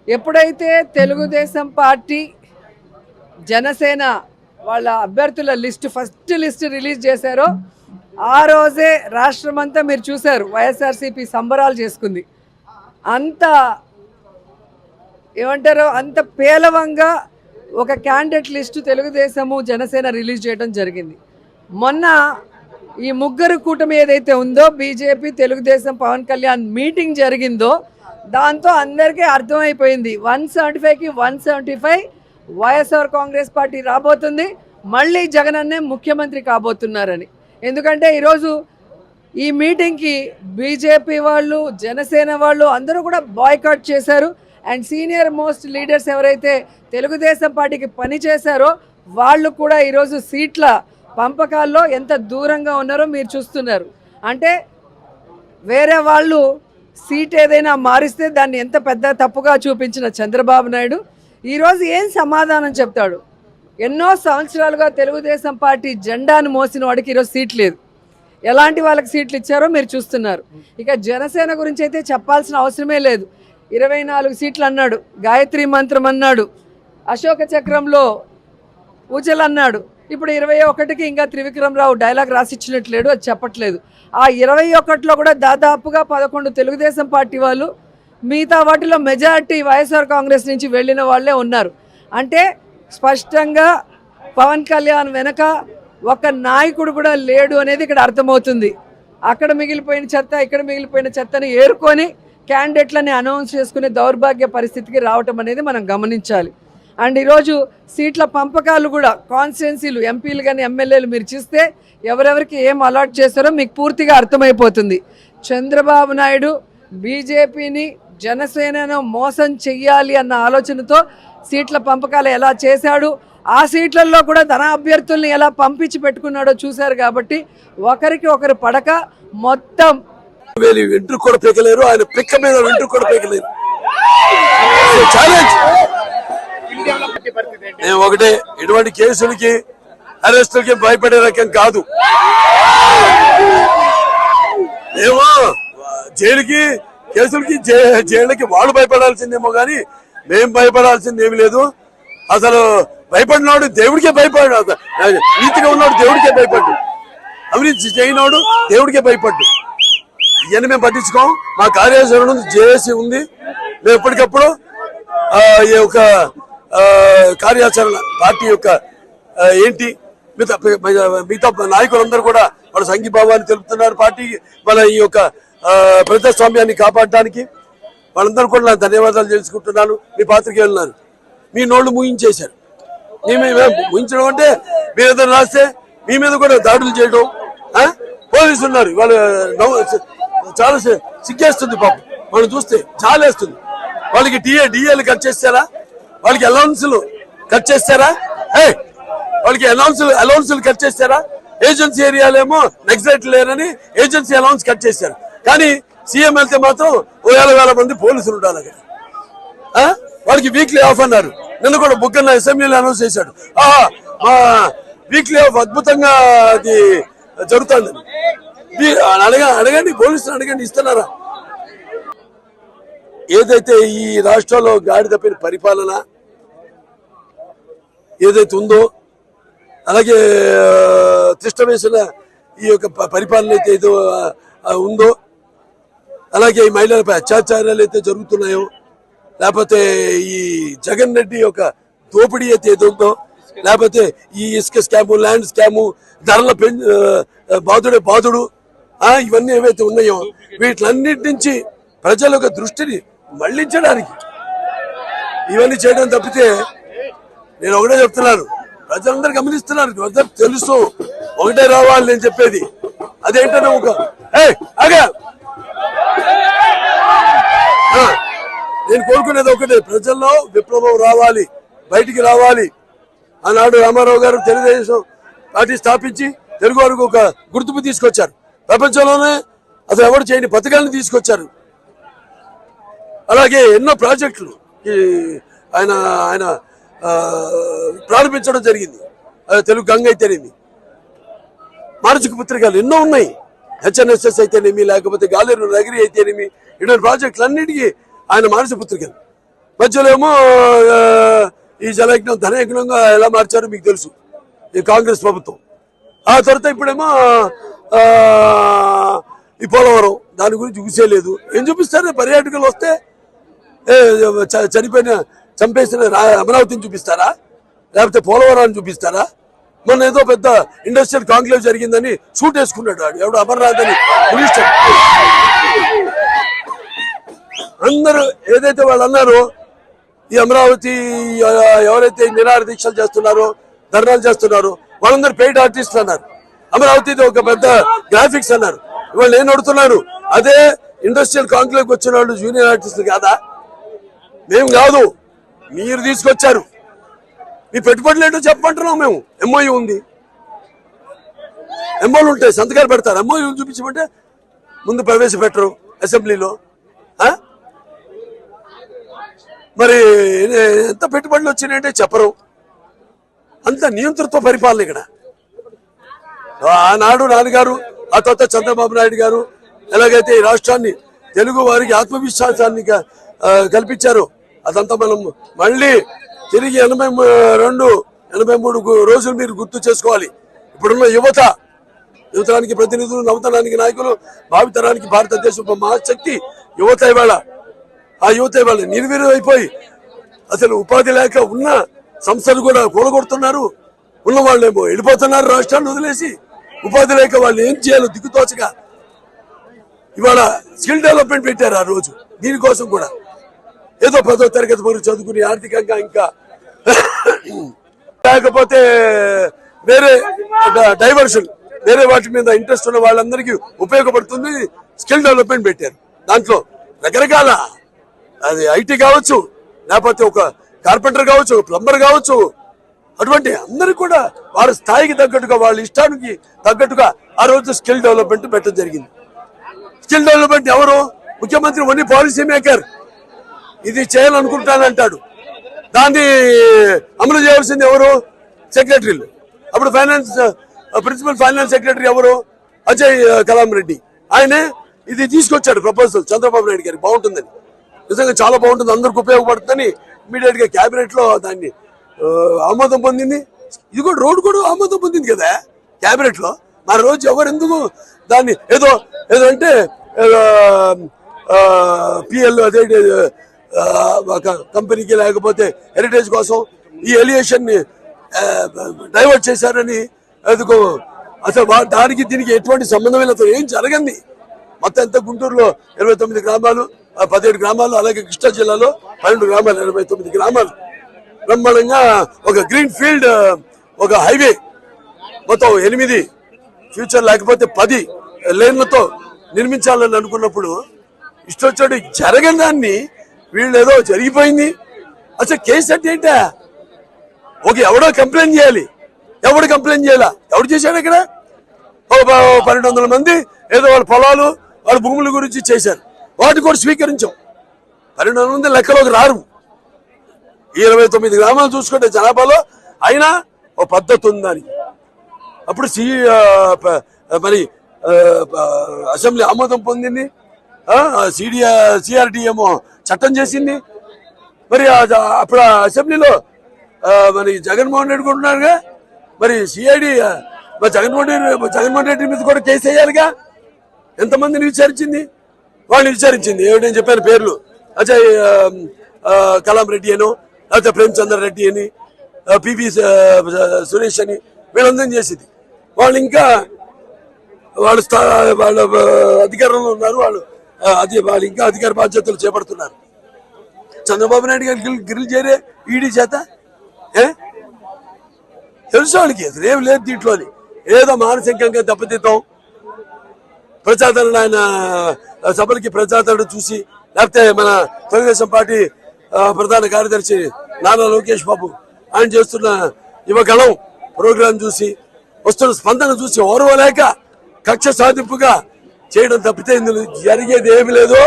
ఎప్పుడైతే తెలుగుదేశం పార్టీ జనసేన వాళ్ళ అభ్యర్థుల ఫస్ట్ లిస్ట్ రిలీజ్ చేశారో ఆ రోజే రాష్ట్రమంతా మీరు చూశారు, వైఎస్ఆర్సీపీ సంబరాలు చేసుకుంది. అంత ఏమంటారో అంత పేలవంగా ఒక candidate list Telugu Desam Janasena release చేయడం జరిగింది. మొన్న ఈ ముగ్గురు కూటమి ఏదైతే ఉందో బీజేపీ తెలుగుదేశం పవన్ కళ్యాణ్ మీటింగ్ జరిగిందో దాంతో అందరికీ అర్థమైపోయింది 175కి 175 వైఎస్ఆర్ కాంగ్రెస్ పార్టీ రాబోతుంది, మళ్ళీ జగన్ అన్నే ముఖ్యమంత్రి కాబోతున్నారని. ఎందుకంటే ఈరోజు ఈ మీటింగ్కి బీజేపీ వాళ్ళు జనసేన వాళ్ళు అందరూ కూడా బాయ్కాట్ చేశారు. అండ్ సీనియర్ మోస్ట్ లీడర్స్ ఎవరైతే తెలుగుదేశం పార్టీకి పనిచేశారో వాళ్ళు కూడా ఈరోజు సీట్ల పంపకాల్లో ఎంత దూరంగా ఉన్నారో మీరు చూస్తున్నారు. అంటే వేరే వాళ్ళు సీట్ ఏదైనా మారిస్తే దాన్ని ఎంత పెద్ద తప్పుగా చూపించిన చంద్రబాబు నాయుడు ఈరోజు ఏం సమాధానం చెప్తాడు? ఎన్నో సంవత్సరాలుగా తెలుగుదేశం పార్టీ జెండాను మోసిన వాడికి ఈరోజు సీట్ లేదు. ఎలాంటి వాళ్ళకి సీట్లు ఇచ్చారో మీరు చూస్తున్నారు. ఇక జనసేన గురించి అయితే చెప్పాల్సిన అవసరమే లేదు. 24 సీట్లు అన్నాడు, గాయత్రి మంత్రం అన్నాడు, అశోక చక్రంలో పూజలు అన్నాడు. ఇప్పుడు 21కి ఇంకా త్రివిక్రమరావు డైలాగ్ రాసిచ్చినట్లేడు, అది చెప్పట్లేదు. ఆ 21లో కూడా దాదాపుగా 11 తెలుగుదేశం పార్టీ వాళ్ళు, మిగతా వాటిలో మెజారిటీ వైఎస్ఆర్ కాంగ్రెస్ నుంచి వెళ్ళిన వాళ్ళే ఉన్నారు. అంటే స్పష్టంగా పవన్ కళ్యాణ్ వెనక ఒక నాయకుడు కూడా లేడు అనేది ఇక్కడ అర్థమవుతుంది. అక్కడ మిగిలిపోయిన చెత్త ఇక్కడ మిగిలిపోయిన చెత్తని ఏరుకొని క్యాండిడేట్లని అనౌన్స్ చేసుకునే దౌర్భాగ్య పరిస్థితికి రావటం అనేది మనం గమనించాలి. అండ్ ఈరోజు సీట్ల పంపకాలు కూడా కాన్స్టిట్యున్సీలు ఎంపీలు కానీ ఎమ్మెల్యేలు మీరు చూస్తే ఎవరెవరికి ఏం అలాట్ చేస్తారో మీకు పూర్తిగా అర్థమైపోతుంది. చంద్రబాబు నాయుడు బీజేపీని జనసేనను మోసం చెయ్యాలి అన్న ఆలోచనతో సీట్ల పంపకాలు ఎలా చేశాడు, ఆ సీట్లలో కూడా తన అభ్యర్థుల్ని ఎలా పంపించి పెట్టుకున్నాడో చూశారు. కాబట్టి ఒకరికి ఒకరు పడక మొత్తం వెంట్రు కూడా పీకలేరు, ఆయన పిక్క మీద వెంట్రు కూడా పీకలేరు. నేను ఒకటే, ఎటువంటి కేసులకి అరెస్టులకి భయపడే రకం కాదు. ఏమో జైలుకి కేసులకి జైళ్ళకి వాళ్ళు భయపడాల్సిందేమో కానీ మేం భయపడాల్సింది ఏమి లేదు. అసలు భయపడినాడు దేవుడికే భయపడ్డాడు, నీతిగా ఉన్నాడు దేవుడికే భయపడ్డు, అవినీతి చేయనాడు దేవుడికే భయపడ్డు. ఇవన్నీ మేము పట్టించుకోం. మా కార్యాచరణ జేఏసీ ఉంది, మేము ఎప్పటికప్పుడు ఈ యొక్క కార్యాచరణ పార్టీ యొక్క ఏంటి మిగతా నాయకులందరూ కూడా వాళ్ళ సంఘీభావాన్ని తెలుపుతున్నారు. పార్టీ వాళ్ళ ఈ యొక్క ప్రజాస్వామ్యాన్ని కాపాడటానికి వాళ్ళందరూ కూడా నాకు ధన్యవాదాలు తెలుసుకుంటున్నాను. మీ పాత్రికేయులున్నారు, మీ నోళ్లు ముగించేశారు. ముగించడం అంటే మీరు ఏదైనా రాస్తే మీ మీద కూడా దాడులు చేయడం. పోలీసులు ఉన్నారు, వాళ్ళు చాలా సిగ్గేస్తుంది పాపం, వాళ్ళు చూస్తే చాలేస్తుంది. వాళ్ళకి డిఏలు కట్ చేస్తారా, వాళ్ళకి అలౌన్సులు కట్ చేస్తారా, వాళ్ళకి అలౌన్సులు కట్ చేస్తారా? ఏజెన్సీ ఏరియాలేమో నక్సలైట్లు లేరని ఏజెన్సీ అలౌన్స్ కట్ చేశారు. కానీ సీఎం వెళ్తే మాత్రం 1,000 మంది పోలీసులు ఉండాలి అక్కడ. వాళ్ళకి వీక్లీ ఆఫ్ అన్నారు. నిన్న కూడా బుగ్గన్న అసెంబ్లీలో అనౌన్స్ చేశాడు, మా వీక్లీ ఆఫ్ అద్భుతంగా అది జరుగుతుంది. అడగండి, పోలీసులు అడగండి, ఇస్తున్నారా? ఏదైతే ఈ రాష్ట్రంలో గాడి తప్పిన పరిపాలన ఏదైతే ఉందో, అలాగే తిష్టవేసిన ఈ యొక్క పరిపాలన అయితే ఏదో ఉందో, అలాగే ఈ మహిళలపై అత్యాచారాలు అయితే జరుగుతున్నాయో, లేకపోతే ఈ జగన్ రెడ్డి యొక్క దోపిడీ అయితే ఏదో ఉందో, లేకపోతే ఈ ఇసుక స్కాము, ల్యాండ్ స్కాము, ధరల బాధుడు ఇవన్నీ ఏవైతే ఉన్నాయో వీటిలన్నిటి నుంచి ప్రజల యొక్క దృష్టిని మళ్లించడానికి ఇవన్నీ చేయడం తప్పితే, నేను ఒకటే చెప్తున్నాను, ప్రజలందరూ గమనిస్తున్నారు, తెలుసు ఒకటే రావాలి నేను చెప్పేది. అదేంటనే నేను కోరుకునేది ఒకటే, ప్రజల్లో విప్లవం రావాలి, బయటికి రావాలి. ఆనాడు రామారావు గారు తెలుగుదేశం పార్టీ స్థాపించి తెలుగు వారికి ఒక గుర్తింపు తీసుకొచ్చారు. ప్రపంచంలోనే అసలు ఎవరు చేయని పథకాలను తీసుకొచ్చారు. అలాగే ఎన్నో ప్రాజెక్టులు ఆయన ప్రారంభించడం జరిగింది. తెలుగు గంగ అయితేనేమి, మానసిక పత్రికలు ఎన్నో ఉన్నాయి, హెచ్ఎన్ఎస్ఎస్ అయితేనేమి, లేకపోతే గాలేరు నగరి అయితేనేమి, ఇటువంటి ప్రాజెక్టులు అన్నిటికీ ఆయన మానసిక పత్రికలు మధ్యలో ఏమో ఈ జలయజ్ఞం ధనయజ్ఞంగా ఎలా మార్చారో మీకు తెలుసు ఈ కాంగ్రెస్ ప్రభుత్వం. ఆ తర్వాత ఇప్పుడేమో ఈ పోలవరం దాని గురించి చూసేలేదు. ఏం చూపిస్తారు? పర్యాటకులు వస్తే చంపేసిన అమరావతిని చూపిస్తారా, లేకపోతే పోలవరాన్ని చూపిస్తారా? మొన్న ఏదో పెద్ద ఇండస్ట్రియల్ కాంక్లేవ్ జరిగిందని షూట్ వేసుకున్నాడు వాడు, ఎవడు అమర్నాథ్ అని మినిస్టర్. అందరూ ఏదైతే వాళ్ళు అన్నారో ఈ అమరావతి ఎవరైతే నిరాహార దీక్షలు చేస్తున్నారో, ధర్నాలు చేస్తున్నారో వాళ్ళందరూ పెయిడ్ ఆర్టిస్టులు అన్నారు. అమరావతి ఒక పెద్ద గ్రాఫిక్స్ అన్నారు. ఇవాళ నేను అడుగుతున్నాను, అదే ఇండస్ట్రియల్ కాంక్లేవ్కి వచ్చిన వాళ్ళు జూనియర్ ఆర్టిస్టులు కాదా? మేము కాదు, మీరు తీసుకొచ్చారు. మీ పెట్టుబడులు ఏంటో చెప్పమంటున్నాం మేము. ఎంఓయూ ఉంది, ఎంఓలు ఉంటాయి, సంతకాలు పెడతారు. ఎంఓయూ చూపించమంటే ముందు ప్రవేశపెట్టరు అసెంబ్లీలో. మరి ఎంత పెట్టుబడులు వచ్చినాయంటే చెప్పరు. అంత నియంతృత్వ పరిపాలన ఇక్కడ. ఆనాడు నాన్నగారు, ఆ తర్వాత చంద్రబాబు నాయుడు గారు ఎలాగైతే ఈ రాష్ట్రాన్ని తెలుగు వారికి ఆత్మవిశ్వాసాన్ని కల్పించారో అదంతా మనం మళ్ళీ తిరిగి 83 రోజులు మీరు గుర్తు చేసుకోవాలి. ఇప్పుడున్న యువతరానికి ప్రతినిధులు, నవతరానికి నాయకులు, భావితరానికి భారతదేశం మహాశక్తి యువత. ఇవాళ ఆ యువత ఇవాళ నిర్వీర్యం అయిపోయి అసలు ఉపాధి లేక ఉన్న సంస్థలు కూడా కూలగొడుతున్నారు. ఉన్న వాళ్ళేమో వెళ్ళిపోతున్నారు రాష్ట్రాన్ని వదిలేసి. ఉపాధి లేక వాళ్ళు ఏం చేయాలో దిక్కుతోచగా ఇవాళ స్కిల్ డెవలప్మెంట్ పెట్టారు. ఆ రోజు దీనికోసం కూడా ఏదో 10వ తరగతి వరకు చదువుకుని ఆర్థికంగా ఇంకా లేకపోతే వేరే డైవర్షన్, వేరే వాటి మీద ఇంట్రెస్ట్ ఉన్న వాళ్ళందరికీ ఉపయోగపడుతుంది స్కిల్ డెవలప్మెంట్ పెట్టారు. దాంట్లో రకరకాల, అది ఐటీ కావచ్చు, లేకపోతే ఒక కార్పెంటర్ కావచ్చు, ప్లంబర్ కావచ్చు, అటువంటి అందరూ కూడా వాళ్ళ స్థాయికి తగ్గట్టుగా, వాళ్ళ ఇష్టానికి తగ్గట్టుగా ఆ రోజు స్కిల్ డెవలప్మెంట్ పెట్టడం జరిగింది. స్కిల్ డెవలప్మెంట్ ఎవరు? ముఖ్యమంత్రి ఓన్లీ పాలసీ మేకర్. ఇది చేయాలనుకుంటానంటాడు, దాన్ని అమలు చేయవలసింది ఎవరు? సెక్రటరీలు. అప్పుడు ప్రిన్సిపల్ ఫైనాన్స్ సెక్రటరీ ఎవరు? అజయ్ కలాం రెడ్డి. ఆయనే ఇది తీసుకొచ్చాడు ప్రపోజల్ చంద్రబాబు నాయుడు గారికి. బాగుంటుందని, నిజంగా చాలా బాగుంటుంది, అందరికి ఉపయోగపడుతుందని ఇమీడియట్ గా క్యాబినెట్ లో దాన్ని ఆమోదం పొందింది. ఇది కూడా రోడ్డు కూడా ఆమోదం పొందింది కదా క్యాబినెట్ లో. మరి రోజు ఎవరు ఎందుకు దాన్ని ఏదో ఏదో అంటే పిఎల్ అదే ఒక కంపెనీకి లేకపోతే హెరిటేజ్ కోసం ఈ ఎలియేషన్ ని డైవర్ట్ చేశారని ఎందుకో అసలు దానికి దీనికి ఎటువంటి సంబంధమైన ఏం జరగంది. మొత్తం ఎంత గుంటూరులో 29 గ్రామాలు, 17 గ్రామాలు, అలాగే కృష్ణా జిల్లాలో 12 గ్రామాలు, 29 గ్రామాలు బ్రహ్మాండంగా ఒక గ్రీన్ ఫీల్డ్, ఒక హైవే మొత్తం 8, ఫ్యూచర్ లేకపోతే 10 లేన్లతో నిర్మించాలని అనుకున్నప్పుడు ఇష్టొచ్చాడు జరగని దాన్ని వీళ్ళు ఏదో జరిగిపోయింది. అసలు కేసు అంటే ఏంటా? ఓకే, ఎవడో కంప్లైంట్ చేయాలి. ఎవడు కంప్లైంట్ చేయాలా? ఎవడు చేశాడు? ఇక్కడ 1200 మంది ఏదో వాళ్ళ పొలాలు, వాళ్ళ భూముల గురించి చేశారు. వాటి కూడా స్వీకరించాం. 1200 మంది లెక్కలోకి రారు. ఈ 29 గ్రామాలు చూసుకుంటే జనాభాలో అయినా ఓ పద్ధతి ఉందని. అప్పుడు మరి అసెంబ్లీ ఆమోదం పొందింది, సిఆర్డి ఏమో చట్టం చేసింది. మరి అప్పుడు అసెంబ్లీలో మరి జగన్మోహన్ రెడ్డి కూడా ఉన్నారుగా. మరి సిఐడి జగన్మోహన్ రెడ్డి మీద కూడా కేసు వేయాలిగా. ఎంతమందిని విచారించింది? వాళ్ళని విచారించింది. ఏమిటని చెప్పాను పేర్లు, అజయ్ కలాం రెడ్డి అనో, లేకపోతే ప్రేమచంద్ర రెడ్డి అని, పివి సురేష్ అని, వీళ్ళందరం చేసింది. వాళ్ళు ఇంకా వాళ్ళ అధికారంలో ఉన్నారు. వాళ్ళు ఇంకా అధికార బాధ్యతలు చేపడుతున్నారు. చంద్రబాబు నాయుడు గారు గిరిలు చేరే ఈడీ చేత తెలుసు వాళ్ళకి అసలు ఏం లేదు దీంట్లోని. ఏదో మానసికంగా దెబ్బతిద్దాం, ప్రజాదరణ, ఆయన సభలకి ప్రజాదరణ చూసి, లేకపోతే మన తెలుగుదేశం పార్టీ ప్రధాన కార్యదర్శి నారా లోకేష్ బాబు ఆయన చేస్తున్న యువగళం ప్రోగ్రాం చూసి, వస్తున్న స్పందన చూసి ఓర్వలేక కక్ష సాధింపుగా చేయడం తప్పితే ఇందులో జరిగేది ఏమి లేదు.